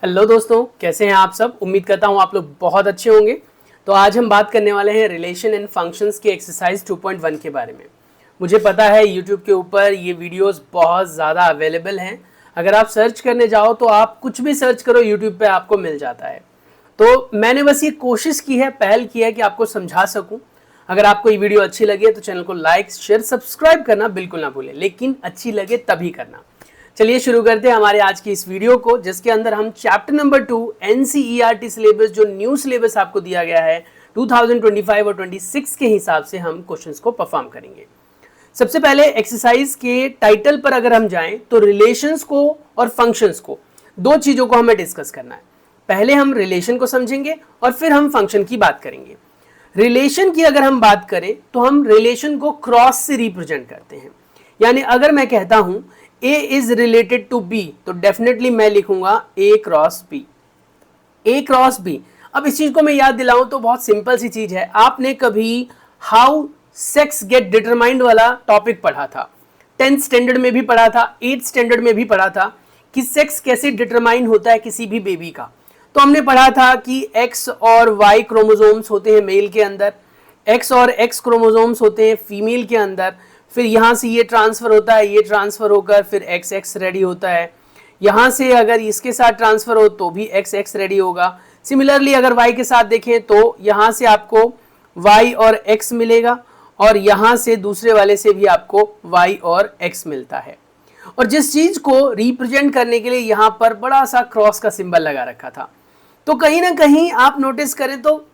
Hello दोस्तों, कैसे हैं आप सब। उम्मीद करता हूं आप लोग बहुत अच्छे होंगे। तो आज हम बात करने वाले हैं रिलेशन एंड फंक्शंस के एक्सरसाइज 2.1 के बारे में। मुझे पता है यूट्यूब के ऊपर ये वीडियोस बहुत ज़्यादा अवेलेबल हैं। अगर आप सर्च करने जाओ तो आप कुछ भी सर्च करो यूट्यूब पे आपको मिल जाता है। तो मैंने बस ये कोशिश की है, पहल की है कि आपको समझा सकूँ। अगर आपको ये वीडियो अच्छी लगे तो चैनल को लाइक शेयर सब्सक्राइब करना बिल्कुल ना भूलें, लेकिन अच्छी लगे तभी करना। चलिए शुरू करते हैं हमारे आज की इस वीडियो को, जिसके अंदर हम चैप्टर नंबर 2 NCERT सिलेबस, जो न्यू सिलेबस आपको दिया गया है 2025 और 26 के हिसाब से हम क्वेश्चंस को परफॉर्म करेंगे। सबसे पहले एक्सरसाइज के टाइटल पर अगर हम जाएं तो रिलेशंस को और फंक्शंस को, दो चीजों को हमें डिस्कस करना है। पहले हम रिलेशन को समझेंगे और फिर हम फंक्शन की बात करेंगे। रिलेशन की अगर हम बात करें तो हम रिलेशन को क्रॉस से रिप्रेजेंट करते हैं। यानी अगर मैं कहता हूं A is related to B तो डेफिनेटली मैं लिखूंगा A cross B। A cross B। अब इस चीज को मैं याद दिलाऊं तो बहुत सिंपल सी चीज है। आपने कभी हाउ सेक्स गेट डिटरमाइंड वाला टॉपिक पढ़ा था, 10th स्टैंडर्ड में भी पढ़ा था, 8th स्टैंडर्ड में भी पढ़ा था कि सेक्स कैसे डिटरमाइन होता है किसी भी बेबी का। तो हमने पढ़ा था कि X और Y क्रोमोसोम्स होते हैं मेल के अंदर, X और X क्रोमोसोम्स होते हैं फीमेल के अंदर। फिर यहाँ से ये ट्रांसफर होता है, ये ट्रांसफर होकर फिर XX रेडी होता है। यहाँ से अगर इसके साथ ट्रांसफर हो तो भी XX रेडी होगा। सिमिलरली अगर Y के साथ देखें तो यहाँ से आपको Y और X मिलेगा और यहाँ से दूसरे वाले से भी आपको Y और X मिलता है। और जिस चीज को रिप्रेजेंट करने के लिए यहाँ पर बड़ा सा क्रॉस का सिंबल लगा रखा था। तो कहीं ना कहीं आप नोटिस करें तो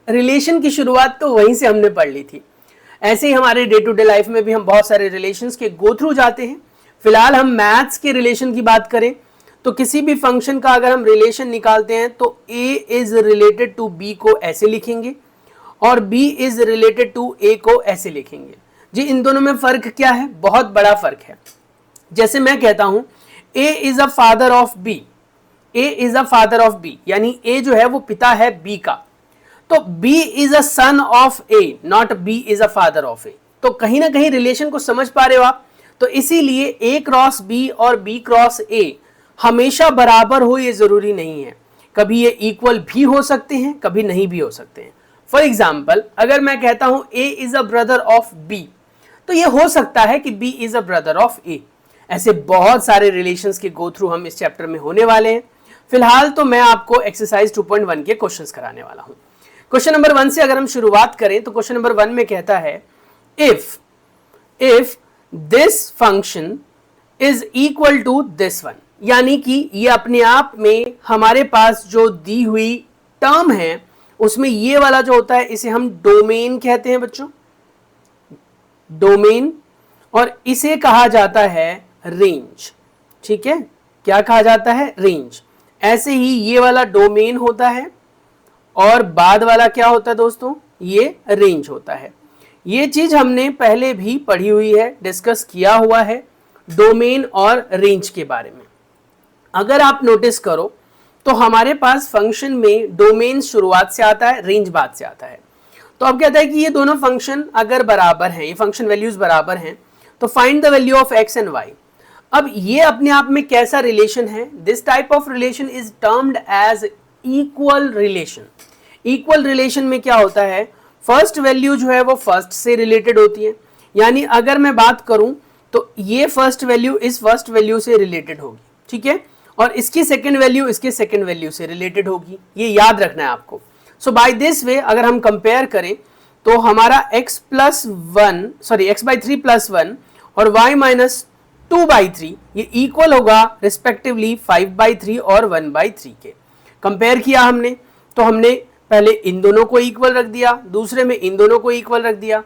रिलेशन की शुरुआत तो वहीं से हमने पढ़ ली थी। ऐसे ही हमारे डे टू डे लाइफ में भी हम बहुत सारे रिलेशंस के गो थ्रू जाते हैं। फिलहाल हम मैथ्स के रिलेशन की बात करें तो किसी भी फंक्शन का अगर हम रिलेशन निकालते हैं तो A is related to B को ऐसे लिखेंगे और B is related to A को ऐसे लिखेंगे। जी इन दोनों में फर्क क्या है? बहुत बड़ा फर्क है। जैसे मैं कहता हूं A is a father of B, A is a father of B, यानी A जो है वो पिता है B का। तो B is a son of A, not B is a father of A। तो कहीं ना कहीं रिलेशन को समझ पा रहे हो आप। तो इसीलिए A क्रॉस B और B क्रॉस A हमेशा बराबर हो ये जरूरी नहीं है। कभी ये इक्वल भी हो सकते हैं, कभी नहीं भी हो सकते हैं। फॉर एग्जाम्पल अगर मैं कहता हूं A is a brother of B तो ये हो सकता है कि B is a brother of A। ऐसे बहुत सारे रिलेशंस के गो थ्रू हम इस चैप्टर में होने वाले हैं। फिलहाल तो मैं आपको एक्सरसाइज 2.1 के क्वेश्चंस कराने वाला हूं। क्वेश्चन नंबर 1 से अगर हम शुरुआत करें तो क्वेश्चन नंबर 1 में कहता है if this function is equal to this one, यानी कि ये अपने आप में हमारे पास जो दी हुई टर्म है उसमें ये वाला जो होता है इसे हम डोमेन कहते हैं बच्चों, डोमेन। और इसे कहा जाता है रेंज। ठीक है, क्या कहा जाता है? रेंज। ऐसे ही ये वाला डोमेन होता है और बाद वाला क्या होता है दोस्तों? ये रेंज होता है। ये चीज हमने पहले भी पढ़ी हुई है, डिस्कस किया हुआ है डोमेन और रेंज के बारे में। अगर आप नोटिस करो तो हमारे पास फंक्शन में डोमेन शुरुआत से आता है, रेंज बाद से आता है। तो अब कहता है कि ये दोनों फंक्शन अगर बराबर हैं, ये फंक्शन वैल्यूज बराबर हैं, तो find the value of x and y। अब ये अपने आप में कैसा रिलेशन है? This type of relation is termed as equal relation. Equal relation में क्या होता है? फर्स्ट वैल्यू जो है वो फर्स्ट से रिलेटेड होती है। यानी अगर मैं बात करूं तो ये फर्स्ट वैल्यू इस फर्स्ट वैल्यू से रिलेटेड होगी, ठीक है, और इसकी सेकंड वैल्यू इसके सेकंड वैल्यू से रिलेटेड होगी। ये याद रखना है आपको। सो बाय दिस वे अगर हम कंपेयर करें तो हमारा x बाई 3 प्लस 1 और y माइनस 2/3 ये इक्वल होगा रिस्पेक्टिवली 5/3 और 1/3 के। कंपेयर किया हमने तो हमने पहले इन दोनों को इक्वल रख दिया, दूसरे में इन दोनों को इक्वल रख दिया,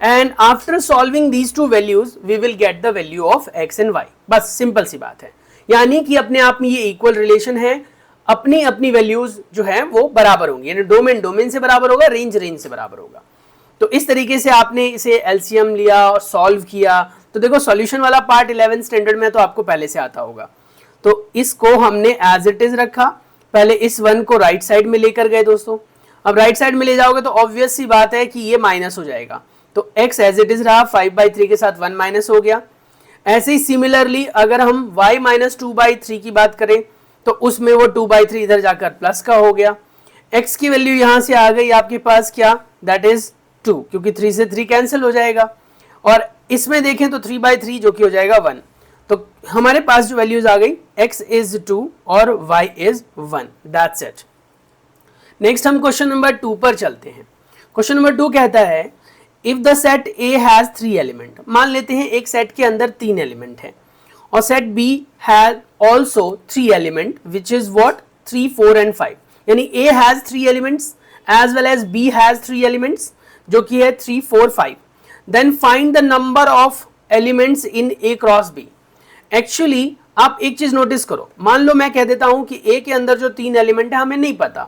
and after solving these two values we will get the value of x and y। बस सिंपल सी बात है। यानी कि अपने आप में ये इक्वल रिलेशन है, अपनी अपनी वैल्यूज जो है वो बराबर होंगी। यानी डोमेन डोमेन से बराबर होगा, रेंज रेंज से बराबर होगा। तो इस तरीके से आपने इसे एलसीएम लिया और सॉल्व किया। तो देखो सॉल्यूशन वाला पार्ट 11th स्टैंडर्ड में तो आपको पहले से आता होगा। तो इसको हमने एज इट इज रखा, पहले इस 1 को राइट साइड में लेकर गए दोस्तों। अब राइट साइड में ले जाओगे तो ऑब्वियस सी बात है कि ये माइनस हो जाएगा। तो x एज इट इज रहा, 5/3 के साथ 1 माइनस हो गया। ऐसे ही सिमिलरली अगर हम y माइनस 2/3 की बात करें तो उसमें वो 2/3 इधर जाकर प्लस का हो गया। x की वैल्यू यहां से आ गई आपके पास क्या, दैट इज 2, क्योंकि 3 से 3 कैंसिल हो जाएगा। और इसमें देखें तो 3/3 जो कि हो जाएगा 1। तो हमारे पास जो वैल्यूज आ गई, x इज 2 और y is 1, that's it. Next हम क्वेश्चन नंबर 2 पर चलते हैं। क्वेश्चन नंबर 2 कहता है if the set A has 3 element, मान लेते हैं एक सेट के अंदर 3 एलिमेंट है और set B has also 3 element which is what 3, 4 and 5, यानी A has 3 elements as well as B has 3 elements जो कि है 3, 4, 5। Then find the number of elements in A cross B। Actually आप एक चीज नोटिस करो, मान लो मैं कह देता हूं कि A के अंदर जो 3 एलिमेंट है हमें नहीं पता,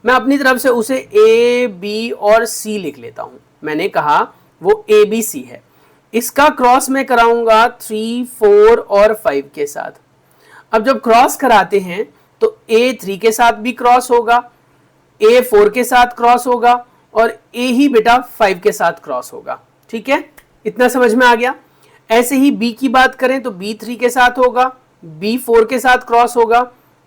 मैं अपनी तरफ से उसे A, B और C लिख लेता हूं। मैंने कहा वो ABC है, इसका क्रॉस मैं कराऊंगा 3, 4 और 5 के साथ। अब जब क्रॉस कराते हैं तो A 3 के साथ भी क्रॉस होगा, A 4 के साथ क्रॉस होगा और A ही बेटा 5 के साथ क्रॉस होगा। ठीक है, इतना समझ में आ गया। ऐसे ही B की बात करें तो B 3 के साथ होगा, B 4 के साथ क्रॉस होगा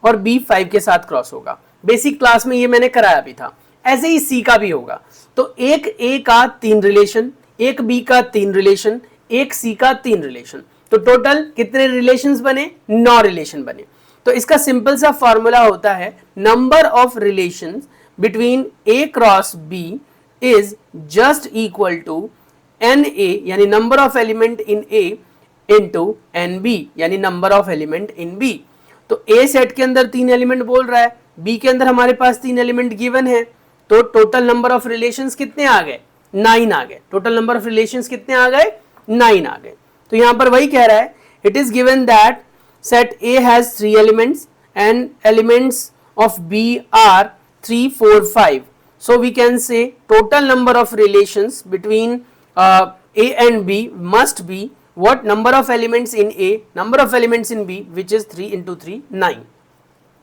और B 5 के साथ क्रॉस होगा। बेसिक क्लास में ये मैंने कराया भी था। ऐसे ही C का भी होगा। तो एक A का 3 रिलेशन, एक B का 3 रिलेशन, एक C का 3 रिलेशन, तो टोटल कितने रिलेशंस बने, 9 रिलेशन बने। तो इसका सिंपल सा फॉर्मूला होता है number of relations between A cross B is just equal to NA यानी number of element in A into NB यानी number of element in B। तो A सेट के अंदर 3 एलिमेंट बोल रहा है, B के अंदर हमारे पास 3 एलिमेंट गिवन है, तो टोटल नंबर ऑफ रिलेशंस कितने आ गए, 9 आ गए। टोटल नंबर ऑफ रिलेशंस कितने आ गए, 9 आ गए। तो यहां पर वही कह रहा है it is given that set A has 3 elements and elements of B are 3, 4, 5. So we can say total number of relations between A and B must be what number of elements in A, number of elements in B, which is 3 into 3, 9.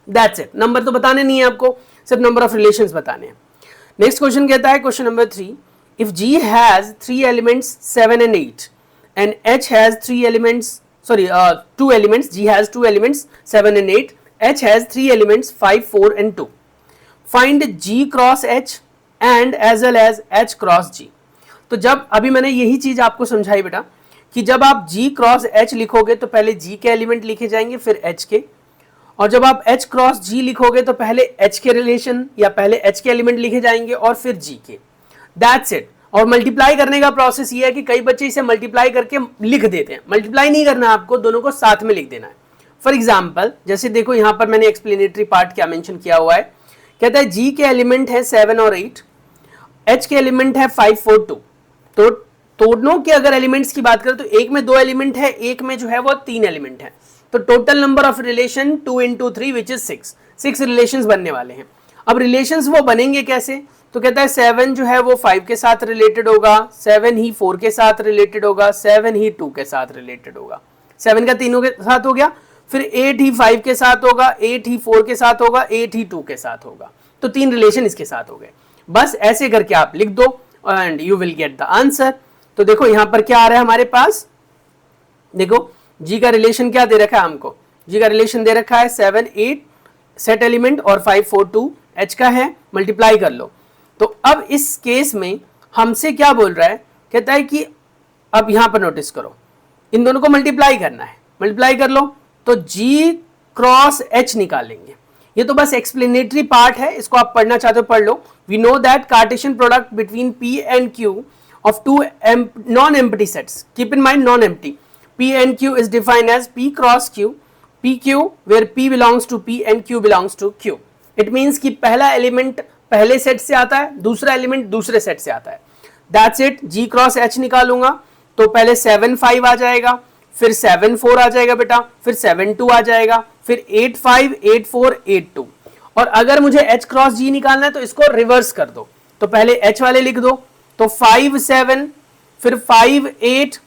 That's it. Number तो बताने नहीं है आपको, सिर्फ number of relations बताने हैं। Next question कहता है question number 3, if G has 3 elements 7 and 8 and H has 3 elements, 2 elements, G has 2 elements 7 and 8, H has 3 elements 5, 4 and 2. Find G cross H and as well as H cross G. तो जब अभी मैंने यही चीज आपको समझाई बेटा कि जब आप G क्रॉस H लिखोगे तो पहले G के एलिमेंट लिखे जाएंगे फिर H के, और जब आप H क्रॉस G लिखोगे तो पहले H के रिलेशन या पहले H के एलिमेंट लिखे जाएंगे और फिर G के। That's it. और मल्टीप्लाई करने का प्रोसेस ये है कि कई बच्चे इसे मल्टीप्लाई करके लिख देते हैं, मल्टीप्लाई नहीं करना है आपको, दोनों को साथ में लिख देना है। फॉर एग्जाम्पल जैसे देखो यहाँ पर मैंने एक्सप्लेनेटरी पार्ट क्या मेंशन किया हुआ है, कहता है G के एलिमेंट है 7 और 8, H के एलिमेंट है 5, 4, 2। तो दोनों के अगर एलिमेंट्स की बात करें तो एक में 2 एलिमेंट है, एक में जो है वो 3 एलिमेंट है। तो total number of relation 2 into 3 which is 6 relations बनने वाले हैं। अब रिलेशंस वो बनेंगे कैसे, तो कहता है 7 जो है वो 5 के साथ रिलेटेड होगा, 7 ही 4 के साथ रिलेटेड होगा, 7 ही 2 के साथ रिलेटेड होगा। 7 का तीनों के साथ हो गया, फिर 8 ही 5 के साथ होगा, 8 ही 4 के साथ होगा, 8 ही 2 के साथ होगा। तो 3 रिलेशन इसके साथ हो गए। बस ऐसे करके आप लिख दो and you will get the answer. तो देखो यहां पर क्या आ रहा है हमारे पास, देखो G का रिलेशन क्या दे रखा है हमको, G का रिलेशन दे रखा है 7, 8 सेट एलिमेंट और 5, 4, 2 H का है, मल्टीप्लाई कर लो। तो अब इस केस में हमसे क्या बोल रहा है, कहता है कि अब यहां पर नोटिस करो इन दोनों को मल्टीप्लाई करना है, मल्टीप्लाई कर लो तो G क्रॉस H निकालेंगे। ये तो बस एक्सप्लेनेटरी पार्ट है, इसको आप पढ़ना चाहते हो पढ़ लो। We know that cartesian product between P and Q of two non-empty sets, keep in mind non-empty, P and Q is defined as P cross Q, PQ where P belongs to P and Q belongs to Q. It means कि पहला element पहले set से आता है, दूसरा element दूसरे set से आता है। That's it. G cross H निकालूंगा तो पहले 7, 5 आ जाएगा, फिर 7, 4 आ जाएगा बेटा, फिर 7, 2 आ जाएगा, फिर 8, 5, 8, 4, 8, 2। और अगर मुझे H क्रॉस G निकालना है तो इसको रिवर्स कर दो, तो पहले H वाले लिख दो, तो 5, 7, फिर 5, 8,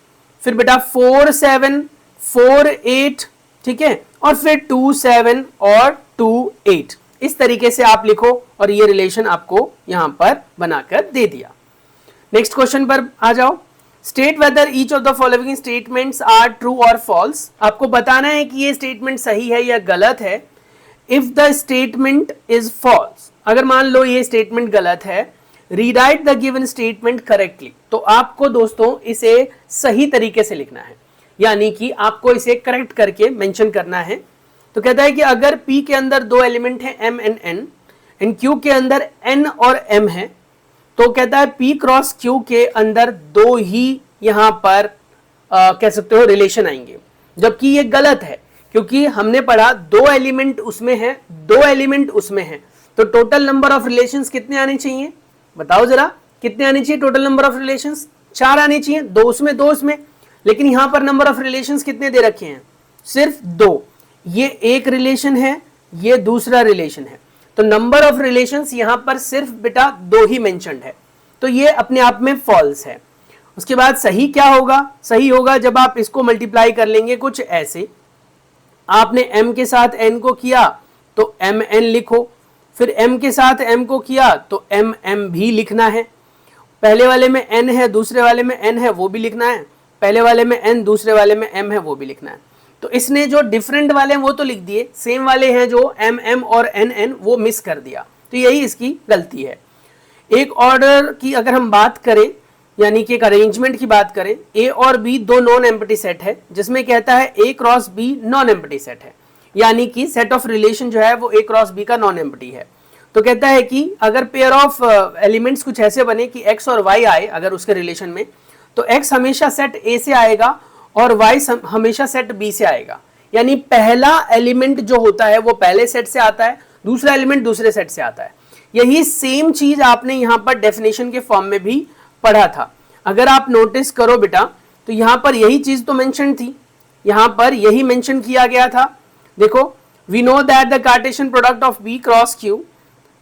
फिर बेटा 4, 7, 4, 8, ठीक है, और फिर 2, 7 और 2, 8। इस तरीके से आप लिखो और ये रिलेशन आपको यहां पर बनाकर दे दिया। नेक्स्ट क्वेश्चन पर आ जाओ। State whether each of the following statements are true और फॉल्स। आपको बताना है कि ये स्टेटमेंट सही है या गलत है। If the statement is false, अगर मान लो ये स्टेटमेंट गलत है, rewrite the given statement correctly, तो आपको दोस्तों इसे सही तरीके से लिखना है, यानी कि आपको इसे करेक्ट करके मेंशन करना है। तो कहता है कि अगर P के अंदर दो एलिमेंट हैं M and N and Q के अंदर N और M है, तो कहता है P क्रॉस Q के अंदर दो ही यहां पर कह सकते हो रिलेशन आएंगे, जबकि ये गलत है क्योंकि हमने पढ़ा दो एलिमेंट उसमें है, दो एलिमेंट उसमें है, तो टोटल नंबर ऑफ रिलेशंस कितने आने चाहिए, बताओ जरा कितने आने चाहिए टोटल नंबर ऑफ रिलेशंस? 4 आने चाहिए, दो उसमें दो उसमें, लेकिन यहां पर नंबर ऑफ रिलेशंस कितने दे रखे हैं? सिर्फ 2। ये एक रिलेशन है, ये दूसरा रिलेशन है, तो नंबर ऑफ रिलेशंस यहां पर सिर्फ बेटा 2 ही मेंशन्ड है, तो ये अपने आप में फॉल्स है। उसके बाद सही क्या होगा? सही होगा जब आप इसको मल्टीप्लाई कर लेंगे कुछ ऐसे, आपने m के साथ n को किया तो mn लिखो, फिर m के साथ m को किया तो mm भी लिखना है, पहले वाले में n है दूसरे वाले में n है वो भी लिखना है, पहले वाले में n दूसरे वाले में m है वो भी लिखना है। तो इसने जो डिफरेंट वाले हैं वो तो लिख दिए, सेम वाले हैं जो mm और nn वो मिस कर दिया, तो यही इसकी गलती है। एक ऑर्डर की अगर हम बात करें, यानी कि एक अरेंजमेंट की बात करें, A और B दो नॉन एम्प्टी सेट है, जिसमें कहता है A cross B non empty set है, यानी कि सेट ऑफ रिलेशन जो है वो A क्रॉस B का नॉन एम्प्टी है। तो कहता है कि अगर पेयर ऑफ एलिमेंट्स कुछ ऐसे बने कि x और y आए अगर उसके रिलेशन में, तो x हमेशा सेट A से आएगा और y हमेशा सेट B से आएगा, यानी पहला एलिमेंट जो होता है वो पहले सेट से आता है, दूसरा एलिमेंट दूसरे सेट से आता है। यही सेम चीज आपने यहाँ पर डेफिनेशन के फॉर्म में भी पढ़ा था। अगर आप नोटिस करो बेटा तो यहाँ पर यही चीज तो मेंशन थी, यहाँ पर यही मेंशन किया गया था। देखो, we know that the Cartesian product of B cross Q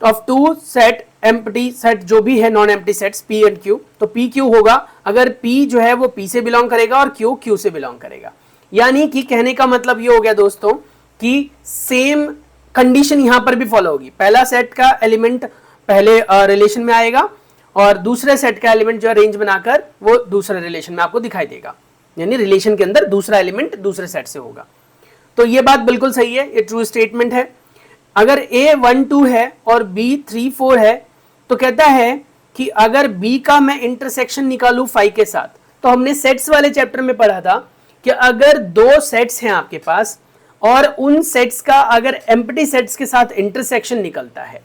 of two set empty set जो भी है non empty sets P and Q, तो P Q होगा अगर P जो है वो P से बिलोंग करेगा और Q Q से बिलोंग करेगा। यानी कि कहने का मतलब ये हो गया दोस्तों कि सेम कंडीशन यहां पर भी फॉलो होगी, पहला सेट का एलिमेंट पहले रिलेशन में आएगा और दूसरे सेट का एलिमेंट जो है रेंज बनाकर वो दूसरे रिलेशन में आपको दिखाई देगा, यानी रिलेशन के अंदर दूसरा एलिमेंट दूसरे सेट से होगा। तो ये बात बिल्कुल सही है, ये ट्रू स्टेटमेंट है। अगर A 1 2 है और B 3 4 है, तो कहता है कि अगर B का मैं इंटरसेक्शन निकालूं 5 के साथ, तो हमने सेट्स वाले चैप्टर में पढ़ा था कि अगर दो सेट्स हैं आपके पास और उन सेट्स का अगर एम्प्टी सेट्स के साथ इंटरसेक्शन निकलता है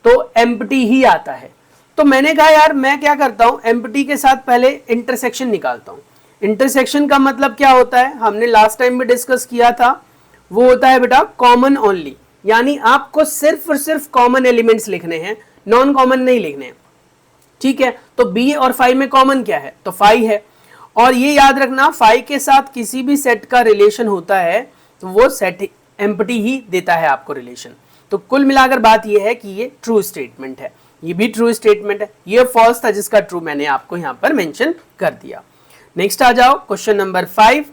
तो एम्प्टी ही आता है। तो मैंने कहा यार मैं क्या करता हूं, एम्प्टी के साथ पहले इंटरसेक्शन निकालता हूं। इंटरसेक्शन का मतलब क्या होता है, हमने लास्ट टाइम भी डिस्कस किया था, वो होता है बेटा कॉमन ओनली, यानी आपको सिर्फ और सिर्फ कॉमन एलिमेंट्स लिखने हैं, नॉन कॉमन नहीं लिखने हैं। ठीक है, तो B और 5 में कॉमन क्या है, तो 5 है, और ये याद रखना 5 के साथ किसी भी सेट का रिलेशन होता है तो वो सेट एम्प्टी ही देता है आपको रिलेशन। तो कुल मिलाकर बात ये है कि ये ट्रू स्टेटमेंट है, ये भी ट्रू स्टेटमेंट है, ये फॉल्स था जिसका ट्रू मैंने आपको यहां पर मेंशन कर दिया। नेक्स्ट आ जाओ, क्वेश्चन नंबर 5।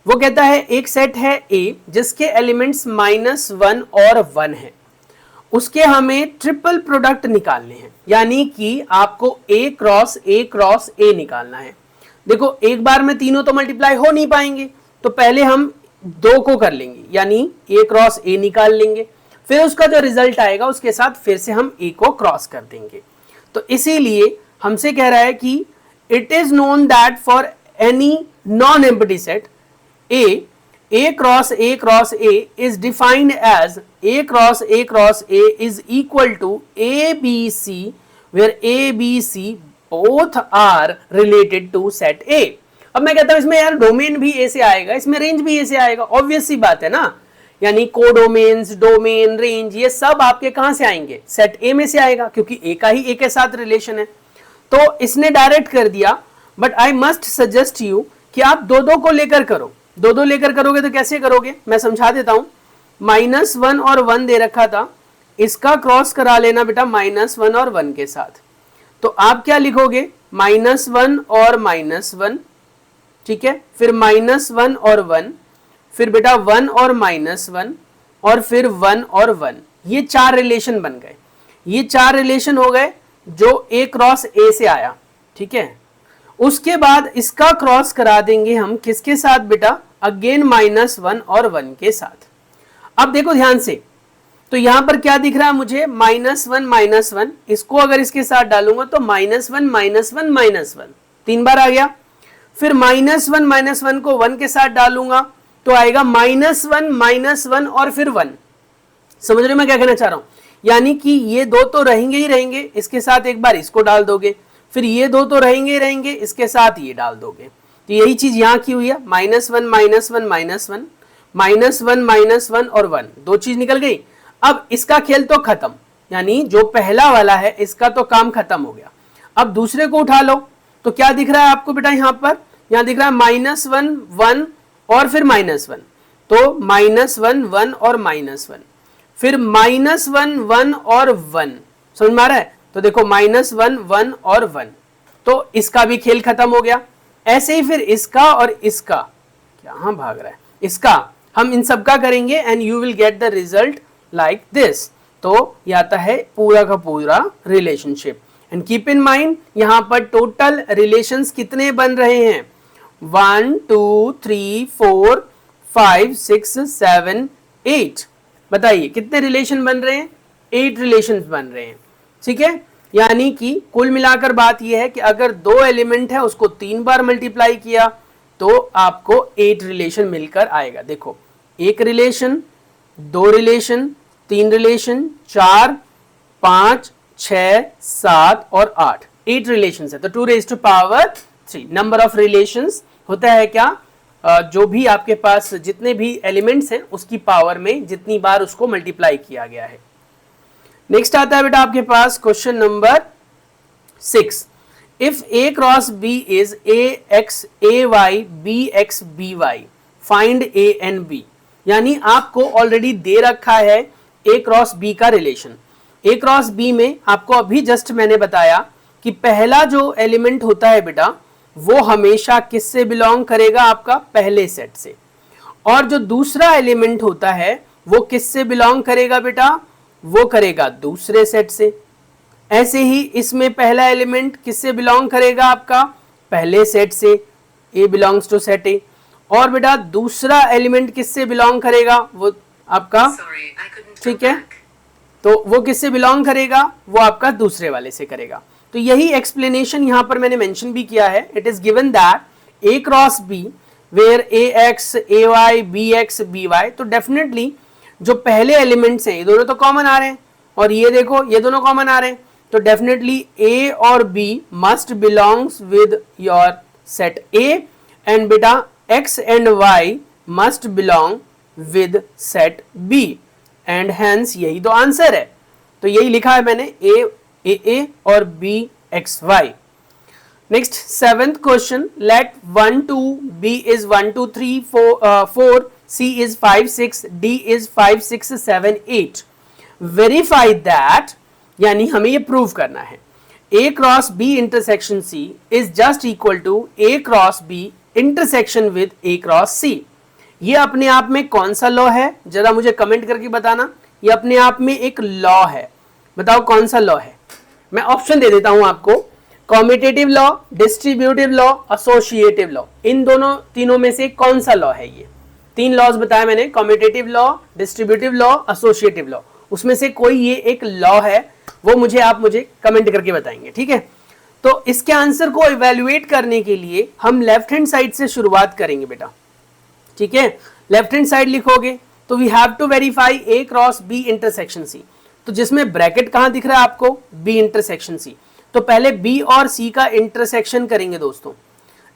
वो कहता है एक सेट है A जिसके एलिमेंट्स -1 और 1 है, उसके हमें ट्रिपल प्रोडक्ट निकालने हैं, यानी कि आपको A क्रॉस A निकालना है। देखो एक बार में तीनों तो मल्टीप्लाई हो नहीं पाएंगे, तो पहले हम 2 को कर लेंगे, यानी A क्रॉस A निकाल लेंगे, फिर उसका जो रिजल्ट आएगा उसके साथ फिर से हम A को क्रॉस कर देंगे। तो इसीलिए हमसे कह रहा है कि it is known that for any non empty set A cross A is defined as A cross A is equal to ABC, where ABC both are related to set A। अब मैं कहता हूं इसमें यार डोमेन भी A से आएगा, इसमें रेंज भी A से आएगा, ऑब्वियस सी बात है ना, यानी कोडोमेन्स, डोमेन, रेंज ये सब आपके कहां से आएंगे, सेट A में से आएगा, क्योंकि A का ही A के साथ रिलेशन है। तो इसने डायरेक्ट कर दिया, but I must suggest you कि आप दो को लेकर करो, दो लेकर करोगे तो कैसे करोगे, मैं समझा देता हूं। -1 और 1 दे रखा था, इसका क्रॉस करा लेना बेटा -1 और 1 के साथ, तो आप क्या लिखोगे, -1 और -1, ठीक है, फिर -1 और 1, फिर बेटा 1 और -1, और फिर 1 और 1, ये 4 रिलेशन बन गए। ये 4 रिलेशन हो गए जो A क्रॉस A से आया, ठीक है। उसके बाद इसका क्रॉस करा देंगे हम किसके साथ बेटा, अगेन -1 और 1 के साथ। अब देखो ध्यान से, तो यहां पर क्या दिख रहा है मुझे, -1, इसको अगर इसके साथ डालूंगा तो -1, 3 बार आ गया। फिर -1 को 1 के साथ डालूंगा तो आएगा -1 और फिर 1। समझ रहे हो मैं क्या कहना चाह रहा हूं? यानी कि ये दो तो रहेंगे ही रहेंगे, इसके साथ एक बार इसको डाल दोगे, फिर ये दो तो रहेंगे ही रहेंगे, इसके साथ ये डाल दोगे। तो यही चीज यहां की हुई है, -1 और 1, दो चीज निकल गई। अब इसका खेल तो खत्म, यानी जो पहला वाला है इसका तो काम खत्म हो गया। अब दूसरे को उठा लो तो क्या दिख रहा है आपको बेटा, यहां पर यहां दिख रहा है -1, 1 और फिर -1, तो -1 और -1, फिर -1 और 1। समझ में आ रहा है? तो देखो -1 और 1, तो इसका भी खेल खत्म हो गया। ऐसे ही फिर इसका और इसका, क्या भाग रहा है, इसका हम इन सब का करेंगे and you will get the result like this. तो ये आता है पूरा का पूरा relationship. And keep in mind यहां पर टोटल रिलेशंस कितने बन रहे हैं, 1 2 3 4 5 6 7 8। बताइए कितने रिलेशन बन रहे हैं, 8 रिलेशंस बन रहे हैं। ठीक है, यानी कि कुल मिलाकर बात यह है कि अगर 2 एलिमेंट है उसको 3 बार मल्टीप्लाई किया तो आपको 8 रिलेशन मिलकर आएगा। देखो, 1 रिलेशन, 2 रिलेशन, 3 रिलेशन, 4 5 6 7 और 8, 8 रिलेशन है। तो 2⁻³ नंबर ऑफ रिलेशंस होता है क्या, जो भी आपके पास जितने भी एलिमेंट्स हैं उसकी पावर में जितनी बार उसको मल्टीप्लाई किया गया है। नेक्स्ट आता है बेटा आपके पास question number 6। If A cross B is AX AY BX BY, find A and B। यानी आपको ऑलरेडी दे रखा है A क्रॉस B का रिलेशन। A क्रॉस B में आपको अभी जस्ट मैंने बताया कि पहला जो एलिमेंट होता है बेटा वो हमेशा किससे बिलोंग करेगा, आपका पहले सेट से, और जो दूसरा एलिमेंट होता है वो किससे बिलोंग करेगा बेटा, वो करेगा दूसरे सेट से। ऐसे ही इसमें पहला एलिमेंट किससे बिलोंग करेगा, आपका पहले सेट से, A belongs to set A, और बेटा दूसरा एलिमेंट किससे बिलोंग करेगा, वो आपका, ठीक है, तो वो किससे बिलोंग करेगा, वो आपका दूसरे वाले से करेगा। तो यही एक्सप्लेनेशन यहां पर मैंने मेंशन भी किया है। It is given that A cross B where AX AY BX BY, तो डेफिनेटली जो पहले एलिमेंट्स हैं ये दोनों तो कॉमन आ रहे हैं, और ये देखो ये दोनों कॉमन आ रहे हैं, तो डेफिनेटली A और B must belongs with your set A, and बेटा X and Y must belong with set B, and hence यही तो आंसर है। तो यही लिखा है मैंने, A और B XY। Next 7th question, let 1 2 B is 1 2 3 4 C is 5 6 D is 5 6 7 8, verify that, यानी हमें ये प्रूव करना है A cross B intersection C is just equal to A cross B intersection with A cross C। ये अपने आप में कौन सा लॉ है, जरा मुझे कमेंट करके बताना। ये अपने आप में एक लॉ है, बताओ कौन सा लॉ है। मैं ऑप्शन दे देता हूं आपको, commutative law, distributive law, associative law, इन दोनों तीनों में से कौन सा लॉ है। ये 3 लॉज बताया मैंने, commutative law, distributive law, associative law, उसमें से कोई ये एक लॉ है, वो आप मुझे कमेंट करके बताएंगे, ठीक है। तो इसके आंसर को इवेल्युएट करने के लिए हम लेफ्ट हैंड साइड से शुरुआत करेंगे बेटा, ठीक है। लेफ्ट हैंड साइड लिखोगे तो we have to verify A cross B intersection C, तो जिसमें ब्रैकेट कहां दिख रहा है आपको, B इंटरसेक्शन C। तो पहले B और C का इंटरसेक्शन करेंगे दोस्तों।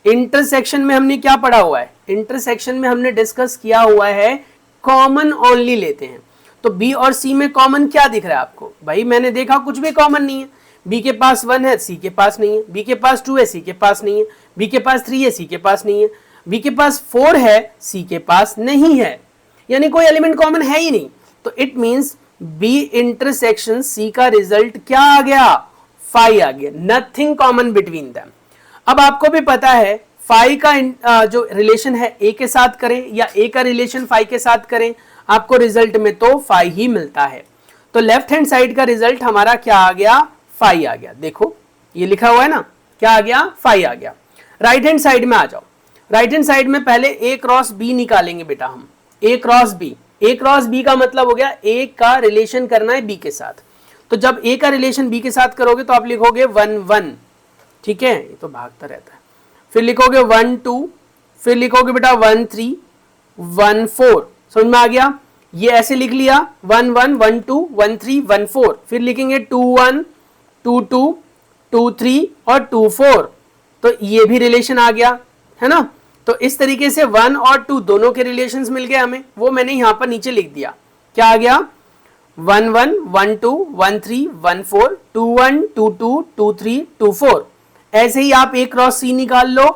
इंटरसेक्शन में हमने क्या पढ़ा हुआ है, इंटरसेक्शन में हमने डिस्कस किया हुआ है कॉमन ओनली लेते हैं। तो B और C में कॉमन क्या दिख रहा है आपको, भाई मैंने देखा कुछ भी कॉमन नहीं है। B के पास 1 है, C के पास नहीं है, B के पास 2 है, C के पास नहीं है, B के पास 3 है, C के पास नहीं है, B के पास 4 है, C के पास नहीं है, यानी कोई एलिमेंट कॉमन है ही नहीं। तो it means B intersection C का रिजल्ट क्या आ गया, 5 आ गया, नथिंग कॉमन बिटवीन देम। अब आपको भी पता है 5 का जो रिलेशन है A के साथ करें या A का रिलेशन 5 के साथ करें, आपको रिजल्ट में तो 5 ही मिलता है। तो लेफ्ट हैंड साइड का रिजल्ट हमारा क्या आ गया, 5 आ गया। देखो ये लिखा हुआ है ना, क्या आ गया, 5 आ गया। राइट हैंड साइड में आ जाओ। राइट हैंड साइड में पहले A क्रॉस B निकालेंगे बेटा हम, A cross B। A cross B का मतलब हो गया ए का रिलेशन करना है बी के साथ। तो जब ए का रिलेशन बी के साथ करोगे तो आप लिखोगे 1 1, ठीक है, ये तो भागता रहता है। फिर लिखोगे 1 2, फिर लिखोगे बेटा 1 3 1 4। समझ में आ गया? ये ऐसे लिख लिया 1 1 1 2 1 3 1 4। फिर लिखेंगे 2 1 2 2 2 3 और 2 4। तो ये भी रिलेशन आ गया, है ना। तो इस तरीके से 1 और 2 दोनों के रिलेशंस मिल गए हमें, वो मैंने यहां पर नीचे लिख दिया। क्या आ गया? 1 1 1 2 1 3 1 4 2 1 2 2 2 3 2 4। ऐसे ही आप ए क्रॉस सी निकाल लो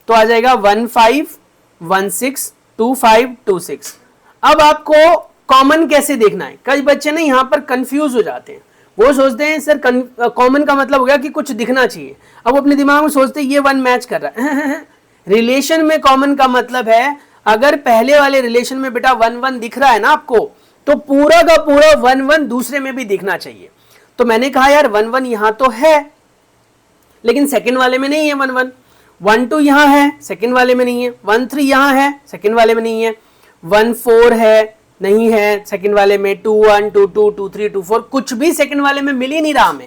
तो आ जाएगा 1 5 1 6 2 5 2 6। अब आपको कॉमन कैसे देखना है? कई बच्चे ना यहाँ पर कंफ्यूज हो जाते हैं, वो सोचते हैं सर कॉमन का मतलब हो गया कि कुछ दिखना चाहिए। अब वो अपने दिमाग में सोचते हैं ये 1 मैच कर रहा है। रिलेशन में कॉमन का मतलब है अगर पहले वाले रिलेशन में बेटा 1 1 दिख रहा है ना आपको, तो पूरा का पूरा 1 1 दूसरे में भी दिखना चाहिए। तो मैंने कहा यार 1 1 यहां तो है लेकिन सेकंड वाले में नहीं है 1 1। 1 2 यहां है, सेकंड वाले में नहीं है। 1 3 यहां है, सेकंड वाले में नहीं है। 1 4 है, नहीं है सेकंड वाले में। 2 1 2 2 2 3 2 4 कुछ भी सेकंड वाले में मिल ही नहीं रहा हमें।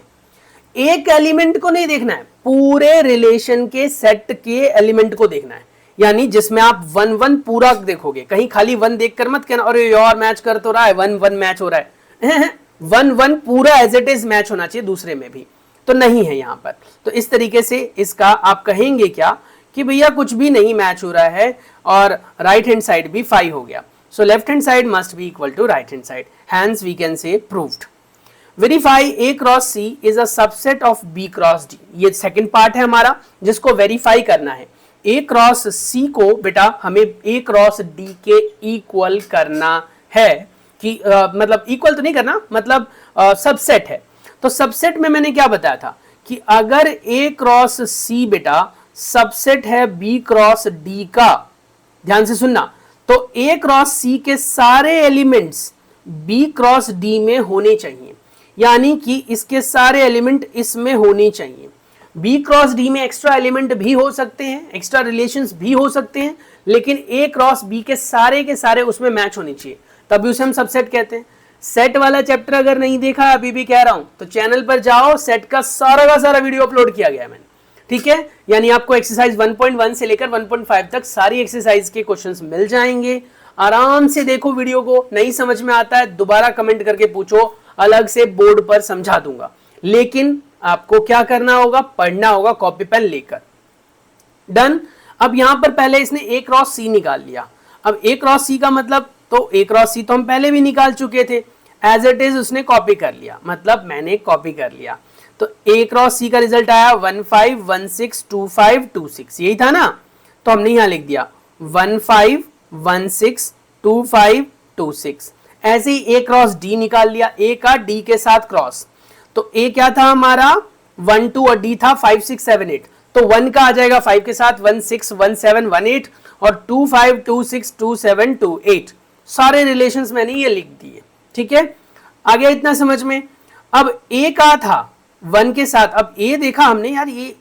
एक एलिमेंट को नहीं देखना है, पूरे रिलेशन के सेट के एलिमेंट को देखना है। यानी जिसमें आप 1 1 पूरा देखोगे, कहीं खाली 1 देखकर मत कहना अरे यार मैच कर तो रहा है, 1 1 मैच हो रहा है। 1 1 पूरा एज इट इज मैच होना चाहिए दूसरे में भी, तो नहीं है यहां पर। तो इस तरीके से इसका आप कहेंगे क्या कि भैया कुछ भी नहीं मैच हो रहा है और राइट हैंड साइड भी 5 हो गया। So left hand side must be equal to right hand side, hence we can say proved. Verify A cross C is a subset of B cross D. ये second part है हमारा जिसको verify करना है। ए cross सी को बेटा हमें ए cross D के इक्वल करना है कि मतलब इक्वल तो नहीं करना, मतलब सबसेट है। तो सबसेट में मैंने क्या बताया था कि अगर ए क्रॉस सी बेटा सबसेट है बी क्रॉस डी का, ध्यान से सुनना, तो ए क्रॉस सी के सारे एलिमेंट्स बी क्रॉस डी में होने चाहिए। यानी कि इसके सारे एलिमेंट इसमें होने चाहिए। बी क्रॉस डी में एक्स्ट्रा एलिमेंट भी हो सकते हैं, एक्स्ट्रा रिलेशंस भी हो सकते हैं, लेकिन ए क्रॉस बी के सारे उसमें मैच होने चाहिए, तभी उसे हम सबसेट कहते हैं। सेट वाला चैप्टर अगर नहीं देखा, अभी भी कह रहा हूं, तो चैनल पर जाओ, सेट का सारा वीडियो अपलोड किया गया है मैंने, ठीक है। यानी आपको एक्सरसाइज 1.1 से लेकर 1.5 तक सारी एक्सरसाइज के क्वेश्चंस मिल जाएंगे। आराम से देखो वीडियो को, नहीं समझ में आता है दोबारा कमेंट करके पूछो, अलग से बोर्ड पर समझा दूंगा। लेकिन आपको क्या करना होगा, पढ़ना होगा कॉपी पेन लेकर। डन। अब यहां पर पहले इसने ए क्रॉस सी निकाल लिया। अब ए क्रॉस सी का मतलब, तो ए क्रॉस सी तो हम पहले भी निकाल चुके थे, एज इट इज उसने कॉपी कर लिया, मतलब मैंने कॉपी कर लिया। तो ए क्रॉस सी का रिजल्ट आया 1 5 1 6 2 5 2 6, यही था ना। तो हमने यहां लिख दिया 1 5 1 6 2 5 2 6। ऐसे ही ए क्रॉस डी निकाल लिया, ए का डी के साथ क्रॉस। तो ए क्या था हमारा 1 2 और डी था 5 6 7 8। तो 1 का आ जाएगा 5 के साथ 1 6 1 7 1 8 और 2 5 2 6 2 7 2 8। सारे रिलेशंस मैंने ये लिख दिए, ठीक है। आगे इतना समझ में। अब ए का था 1 के साथ, अब ए देखा हमने यार ये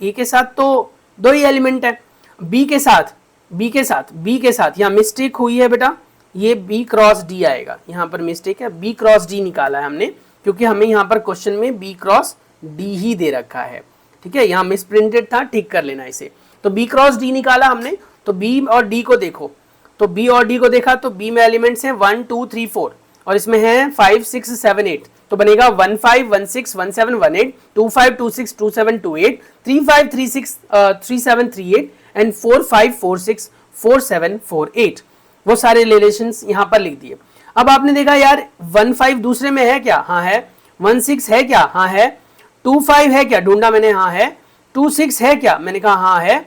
ए के साथ तो दो ही एलिमेंट है। बी के साथ यहाँ मिस्टेक हुई है बेटा, ये बी क्रॉस डी आएगा, यहाँ पर मिस्टेक है, बी क्रॉस डी निकाला है हमने, क्योंकि हमें यहाँ पर क्वेश्चन में बी क्रॉस डी ही दे रखा है, ठीक है। यहाँ मिस प्रिंटेड था, ठीक कर लेना इसे। तो बी क्रॉस डी निकाला हमने, तो बी और डी को देखो, तो बी और डी को देखा तो बी में एलिमेंट्स हैं 1 2 3 4 और इसमें है 5 6 7 8। तो बनेगा 1 5 1 6 1 7 1 8 2 5 2 6 2 7 2 8 3 5 3 6 3 7 3 8 एंड 4 5 4 6 4 7 4 8। वो सारे रिलेशंस यहाँ पर लिख दिए। अब आपने देखा यार 1 5 दूसरे में है क्या? हाँ है। 1 6 है क्या? हाँ है। 2 5 है क्या? ढूंढा मैंने, हाँ है। 2 6 है क्या? मैंने कहा हाँ है।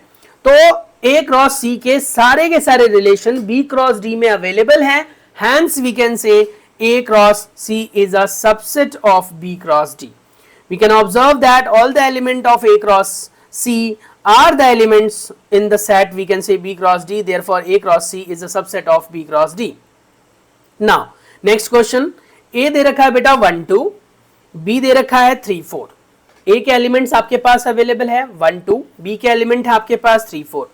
तो ए क्रॉस सी के सारे रिलेशन बी क्रॉस डी में अवेलेबल है, hence we can say A cross C is a subset of B cross D. We can observe that all the elements of A cross C are the elements in the set we can say B cross D. Therefore, A cross C is a subset of B cross D. Now, next question. A दे रखा है बेटा 1 2, B दे रखा है 3 4. A के elements आपके पास available है 1 2, B के element है आपके पास 3 4.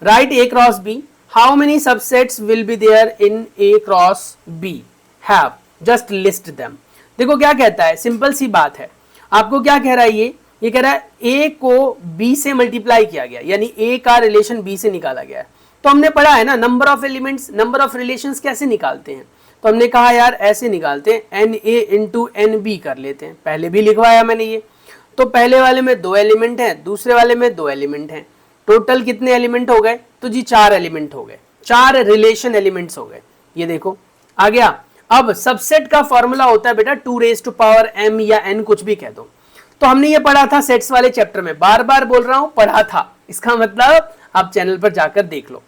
Right A cross B. How many subsets will be there in A cross B, have, just list them. देखो क्या कहता है, सिंपल सी बात है। आपको क्या कह रहा है ये कह रहा है ए को बी से मल्टीप्लाई किया गया, यानी ए का रिलेशन बी से निकाला गया है। तो हमने पढ़ा है ना number of elements, number of relations कैसे निकालते हैं। तो हमने कहा यार ऐसे निकालते हैं, N A into N B कर लेते हैं। पहले भी लिखवाया मैंने ये। तो पहले वाले में 2 एलिमेंट हैं, दूसरे वाले में 2 एलिमेंट हैं। टोटल कितने एलिमेंट हो गए, तो जी 4 एलिमेंट हो गए, 4 रिलेशन एलिमेंट्स हो गए। ये देखो आ गया। अब सबसेट का फॉर्मूला होता है बेटा 2 रेज़ टू पावर m या n, कुछ भी कह दो। तो हमने ये पढ़ा था सेट्स वाले चैप्टर में, बार बार बोल रहा हूं पढ़ा था, इसका मतलब आप चैनल पर जाकर देख लो।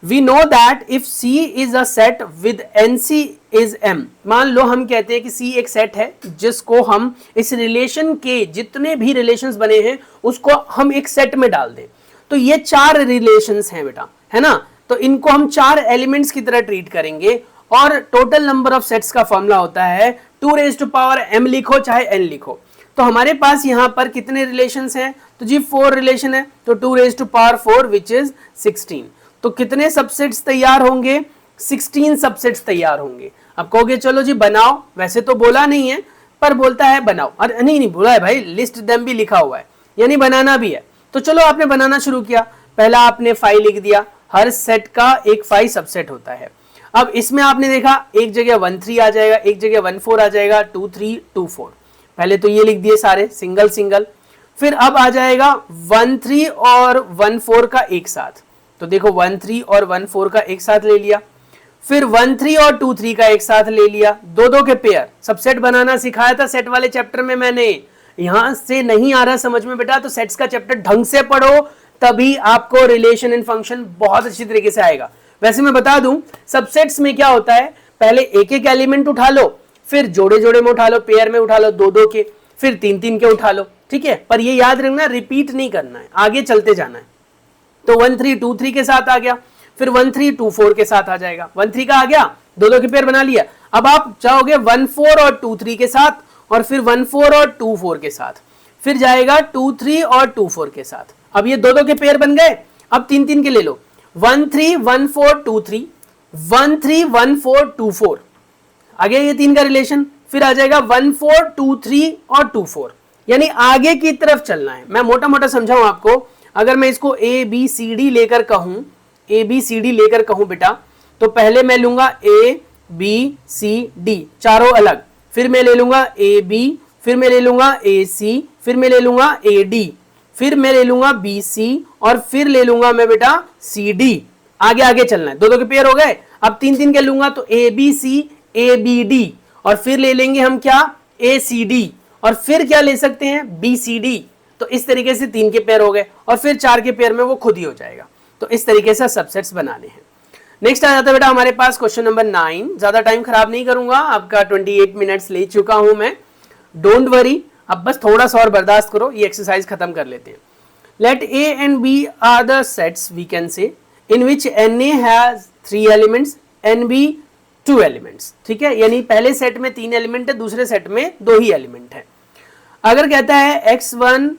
We know that if C is a set with NC is M, मान लो हम कहते हैं कि C एक सेट है जिसको हम इस रिलेशन के जितने भी रिलेशंस बने हैं उसको हम एक सेट में डाल दें। तो ये 4 रिलेशंस हैं बेटा, है ना। तो इनको हम 4 एलिमेंट्स की तरह ट्रीट करेंगे और टोटल नंबर ऑफ सेट्स का फॉर्मूला होता है 2 रेज़ टू पावर m लिखो चाहे n लिखो। तो हमारे पास यहां पर कितने रिलेशंस हैं, तो जी 4 रिलेशन है, तो 2 raise to power 4 which is 16। तो कितने सबसेट्स तैयार होंगे, 16 सबसेट्स तैयार होंगे। अब कहोगे चलो जी बनाओ, वैसे तो बोला नहीं है पर बोलता है बनाओ। अरे नहीं बोला है भाई, लिस्ट देम भी लिखा हुआ है, यानी बनाना भी है। तो चलो आपने बनाना शुरू किया, पहला आपने 5 लिख दिया, हर सेट का एक 5 सबसेट होता है। अब इसमें आपने देखा एक जगह 1 3 आ जाएगा, एक जगह 1 4 आ जाएगा, 2 3 2 4। पहले तो ये लिख दिए सारे सिंगल सिंगल। फिर अब आ जाएगा 1 3 और 1 4 का एक साथ। तो देखो 1 3 और 1 4 का एक साथ ले लिया। फिर 1 3 और 2 3 का एक साथ ले लिया, दो के पेयर। सबसेट बनाना सिखाया था सेट वाले चैप्टर में मैंने। यहां से नहीं आ रहा समझ में बेटा, तो सेट्स का चैप्टर ढंग से पढ़ो, तभी आपको रिलेशन इन फंक्शन बहुत अच्छी तरीके से आएगा। वैसे मैं बता दूं सबसेट्स में क्या होता है, पहले एक एक एलिमेंट उठा लो, फिर जोड़े जोड़े में उठा लो, पेयर में उठा लो, दो के, फिर 3 3 के उठा लो, ठीक है। पर ये याद रखना रिपीट नहीं करना है, आगे चलते जाना है। तो 1 3 2 3 के साथ आ गया, फिर 1 3 2 4 के साथ आ जाएगा। 1 3 का आ गया, दो के पेयर बना लिया। अब आप जाओगे 1 4 और 2 3 के साथ, और फिर 1 4 और 2 4 के साथ, फिर जाएगा 2 3 और 2 4 के साथ। अब ये दो के पेयर बन गए। अब 3 3 के ले लो, 1 3 1 4 2 3, 1 3 1 4 2 4 आ गया ये 3 का रिलेशन। फिर आ जाएगा 1 4 2 3 और 2 4, यानी आगे की तरफ चलना है। मैं मोटा मोटा समझाऊं आपको, अगर मैं इसको ए बी सी डी लेकर कहूं, ए बी सी डी लेकर कहूं बेटा, तो पहले मैं लूंगा ए बी सी डी चारों अलग, फिर मैं ले लूंगा ए बी, फिर मैं ले लूंगा ए सी, फिर मैं ले लूंगा ए डी, फिर मैं ले लूंगा बी सी, और फिर ले लूंगा मैं बेटा सी डी। आगे आगे चलना है, दो के पेयर हो गए। अब 3 3 के लूंगा तो A B C A B D, और फिर ले लेंगे हम क्या ए सी डी, और फिर क्या ले सकते हैं बी सी डी। तो इस तरीके से 3 के पेयर हो गए, और फिर 4 के पेयर में वो खुद ही हो जाएगा। तो इस तरीके से सबसेट्स बनाने हैं। नेक्स्ट आ जाता है बेटा हमारे पास क्वेश्चन नंबर 9। ज्यादा टाइम खराब नहीं करूंगा, आपका 28 मिनट्स ले चुका हूं मैं, डोंट वरी। अब बस थोड़ा सा और बर्दाश्त करो, ये एक्सरसाइज खत्म कर लेते हैं। Let A and B are the sets we can say in which N A has 3 elements, N B 2 elements, ठीक है। यानी पहले सेट में 3 एलिमेंट है, दूसरे सेट में 2 ही एलिमेंट है। अगर कहता है x1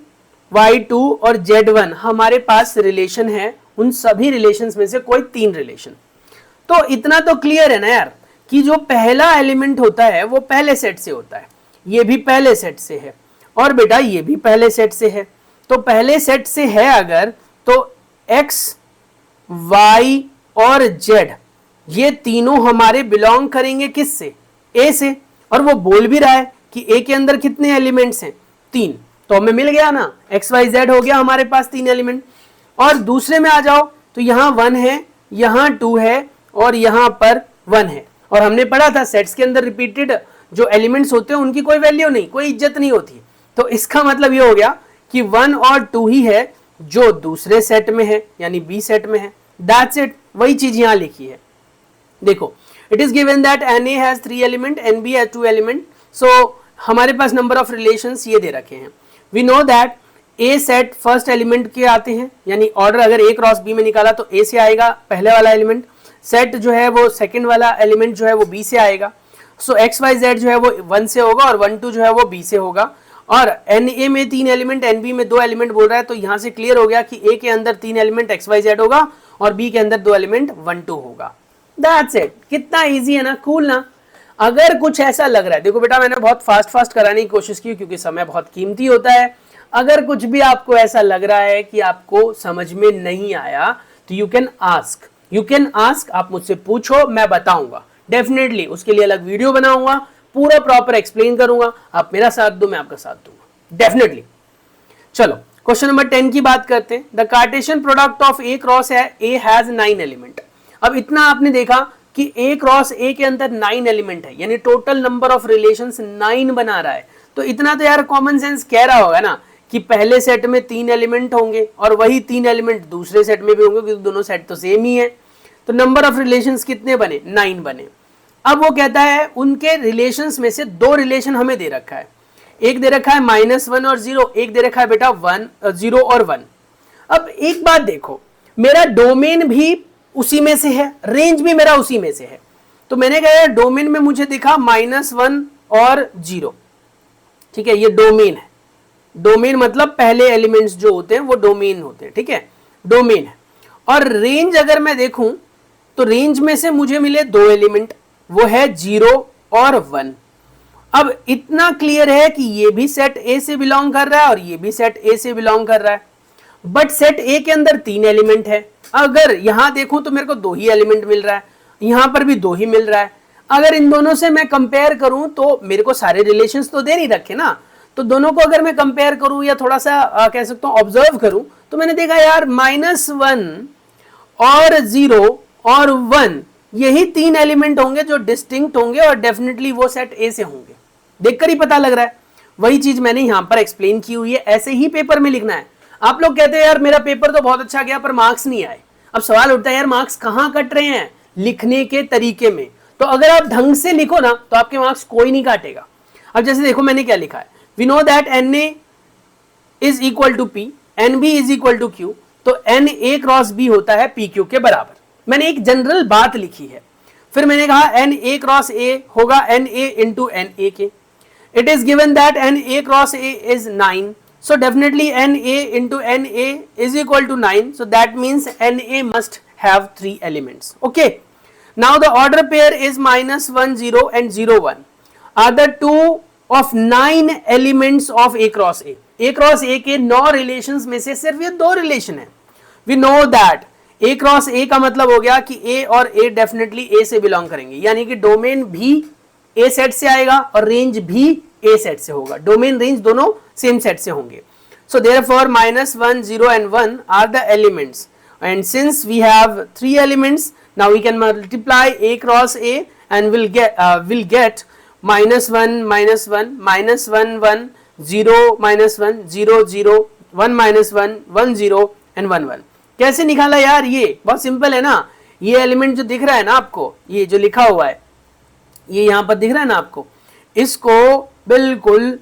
y2 और z1 हमारे पास रिलेशन है, उन सभी रिलेशंस में से कोई 3 रिलेशन, तो इतना तो क्लियर है ना यार कि जो पहला एलिमेंट होता है वो पहले सेट से होता है, ये भी पहले सेट से है, और बेटा ये भी पहले सेट से है। तो पहले सेट से है अगर, तो x y और z ये तीनों हमारे बिलोंग करेंगे किससे, a से। और वो बोल भी रहा है कि a के अंदर कितने एलिमेंट्स हैं, 3। तो हमें मिल गया ना, x y z हो गया हमारे पास 3 एलिमेंट। और दूसरे में आ जाओ तो यहाँ 1 है, यहाँ 2 है, और यहाँ पर 1 है। और हमने पढ़ा था सेट्स के अंदर रिपीटेड जो एलिमेंट्स होते हैं उनकी कोई वैल्यू नहीं, कोई इज्जत नहीं होती। तो इसका मतलब ये हो गया कि 1 और 2 ही है जो दूसरे सेट में है, यानी बी सेट में है। दैट्स इट, वही चीज यहाँ लिखी है। देखो, it is given that n A has 3 element, n B has 2 element. So हमारे पास नंबर ऑफ रिलेशंस ये दे रखे हैं। We know that A set first element के आते हैं, यानी ऑर्डर अगर ए क्रॉस बी में निकाला तो ए से आएगा पहले वाला एलिमेंट, सेट जो है वो सेकंड वाला एलिमेंट जो है वो बी से आएगा। सो एक्स वाई जेड जो है वो 1 से होगा, और 1 2 जो है वो बी से होगा। और एन ए में 3 एलिमेंट, एन बी में 2 एलिमेंट बोल रहा है, तो यहाँ से क्लियर हो गया कि ए के अंदर 3 एलिमेंट एक्स वाई जेड होगा, और बी के अंदर 2 एलिमेंट 1 2 होगा। That's it. कितना इजी है ना, कूल ना। अगर कुछ ऐसा लग रहा है, देखो बेटा मैंने बहुत फास्ट कराने की कोशिश की क्योंकि समय बहुत कीमती होता है। अगर कुछ भी आपको ऐसा लग रहा है कि आपको समझ में नहीं आया तो यू कैन आस्क, आप मुझसे पूछो, मैं बताऊंगा डेफिनेटली। उसके लिए अलग वीडियो बनाऊंगा, पूरा प्रॉपर एक्सप्लेन करूंगा। आप मेरा साथ दो, मैं आपका साथ दूंगा डेफिनेटली। चलो क्वेश्चन नंबर 10 की बात करते हैं। The Cartesian product of A cross A has 9 element. अब इतना आपने देखा कि ए क्रॉस ए के अंदर 9 एलिमेंट है, यानी टोटल नंबर ऑफ रिलेशंस 9 बना रहा है। तो इतना तो यार कॉमन सेंस कह रहा होगा ना कि पहले सेट में 3 एलिमेंट होंगे और वही 3 एलिमेंट दूसरे सेट में भी होंगे क्योंकि दोनों सेट तो सेम ही है। तो नंबर ऑफ रिलेशंस कितने बने? 9 बने। अब वो कहता है उनके रिलेशंस में से 2 रिलेशन हमें दे रखा है। एक दे रखा है -1 और 0, एक दे रखा है बेटा 0 और 1। अब एक बात देखो, मेरा डोमेन भी उसी में से है, रेंज भी मेरा उसी में से है। तो मैंने कहा डोमेन में मुझे दिखा -1 और 0, ठीक है, ये डोमेन है। डोमेन मतलब पहले एलिमेंट्स जो होते हैं वो डोमेन होते हैं, ठीक है, डोमेन है। और रेंज अगर मैं देखूं तो रेंज में से मुझे मिले 2 एलिमेंट, वो है 0 और 1। अब इतना क्लियर है कि ये भी सेट ए से बिलोंग कर रहा है और ये भी सेट ए से बिलोंग कर रहा है। बट सेट ए के अंदर 3 एलिमेंट है। अगर यहां देखूं तो मेरे को 2 ही एलिमेंट मिल रहा है, यहां पर भी 2 ही मिल रहा है। अगर इन दोनों से मैं कंपेयर करूं तो मेरे को सारे रिलेशंस तो दे नहीं रखे ना। तो दोनों को अगर मैं कंपेयर करूं या थोड़ा सा कह सकता हूं ऑब्जर्व करूं तो मैंने देखा यार -1 और 0 और 1 यही 3 एलिमेंट होंगे जो डिस्टिंक्ट होंगे और डेफिनेटली वो सेट ए से होंगे। देखकर ही पता लग रहा है। वही चीज मैंने यहां पर एक्सप्लेन की हुई है, ऐसे ही पेपर में लिखना है। आप लोग कहते हैं यार मेरा पेपर तो बहुत अच्छा गया पर मार्क्स नहीं आए। अब सवाल उठता है यार मार्क्स कहां कट रहे हैं? लिखने के तरीके में। तो अगर आप ढंग से लिखो ना तो आपके मार्क्स कोई नहीं काटेगा। अब जैसे देखो मैंने क्या लिखा है, we know that Na is equal to P, NB is equal to Q। तो Na क्रॉस B होता है PQ के बराबर। मैंने एक जनरल बात लिखी है। फिर मैंने कहा Na क्रॉस A होगा Na इंटू Na के। It is given that Na cross A is 9. So definitely Na into Na is equal to 9. So that means Na must have 3 elements. Okay. Now the order pair is -1 0 and 0 1 are the 2 of 9 elements of A cross A. A cross A के 9 relations में से सिर्फ ये 2 relation है। We know that A cross A का मतलब हो गया कि A और A definitely A से belong करेंगे, यानी कि डोमेन भी ए सेट से आएगा और रेंज भी ए सेट से होगा। डोमेन रेंज दोनों सेम सेट से होंगे। So therefore -1 0 and 1 are the elements and since we have 3 elements now we can multiply A cross A and will get -1 -1 -1 1 0 -1 0 0 1 -1 1 0 and 1 1। कैसे निकाला यार? ये बहुत सिंपल है ना। ये एलिमेंट जो दिख रहा है ना आपको, ये जो लिखा हुआ है, ये यहां पर दिख रहा है ना आपको, इसको बिल्कुल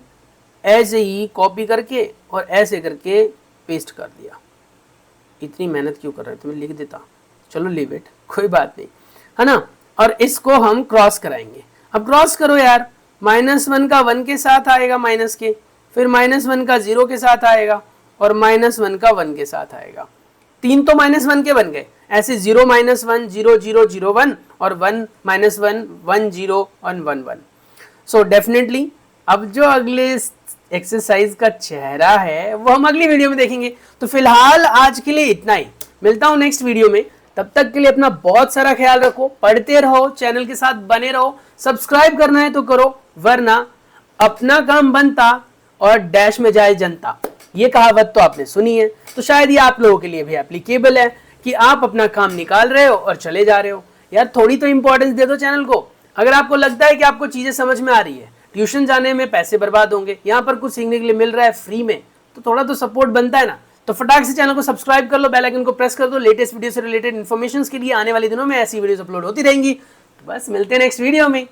ऐसे ही कॉपी करके और ऐसे करके पेस्ट कर दिया। इतनी मेहनत क्यों कर रहे थे, मैं लिख देता। चलो लीव इट, कोई बात नहीं, है ना। और इसको हम क्रॉस कराएंगे। अब क्रॉस करो यार, -1 का 1 के साथ आएगा माइनस के, फिर -1 का 0 के साथ आएगा और -1 का 1 के साथ आएगा। 3 तो -1 के बन गए। ऐसे 0 -1 0 0 0 1 और 1 -1 1 0 1 1 1। सो डेफिनेटली अब जो अगले एक्सरसाइज का चेहरा है वो हम अगली वीडियो में देखेंगे। तो फिलहाल आज के लिए इतना ही, मिलता हूं नेक्स्ट वीडियो में। तब तक के लिए अपना बहुत सारा ख्याल रखो, पढ़ते रहो, चैनल के साथ बने रहो। सब्सक्राइब करना है तो करो, वरना अपना काम बनता और डैश में जाए जनता। ये कहावत तो आपने सुनी है, तो शायद ये आप लोगों के लिए भी एप्लीकेबल है कि आप अपना काम निकाल रहे हो और चले जा रहे हो। यार थोड़ी तो इंपॉर्टेंस दे दो चैनल को। अगर आपको लगता है कि आपको चीजें समझ में आ रही है, ट्यूशन जाने में पैसे बर्बाद होंगे, यहाँ पर कुछ सीखने के लिए मिल रहा है फ्री में, तो थोड़ा तो सपोर्ट बनता है ना। तो फटाक से चैनल को सब्सक्राइब कर लो, बेल आइकन को प्रेस कर दो। लेटेस्ट वीडियो से रिलेटेड इन्फॉर्मेशन के लिए आने वाले दिनों में ऐसी वीडियोस अपलोड होती रहेंगी। तो बस मिलते हैं नेक्स्ट वीडियो में।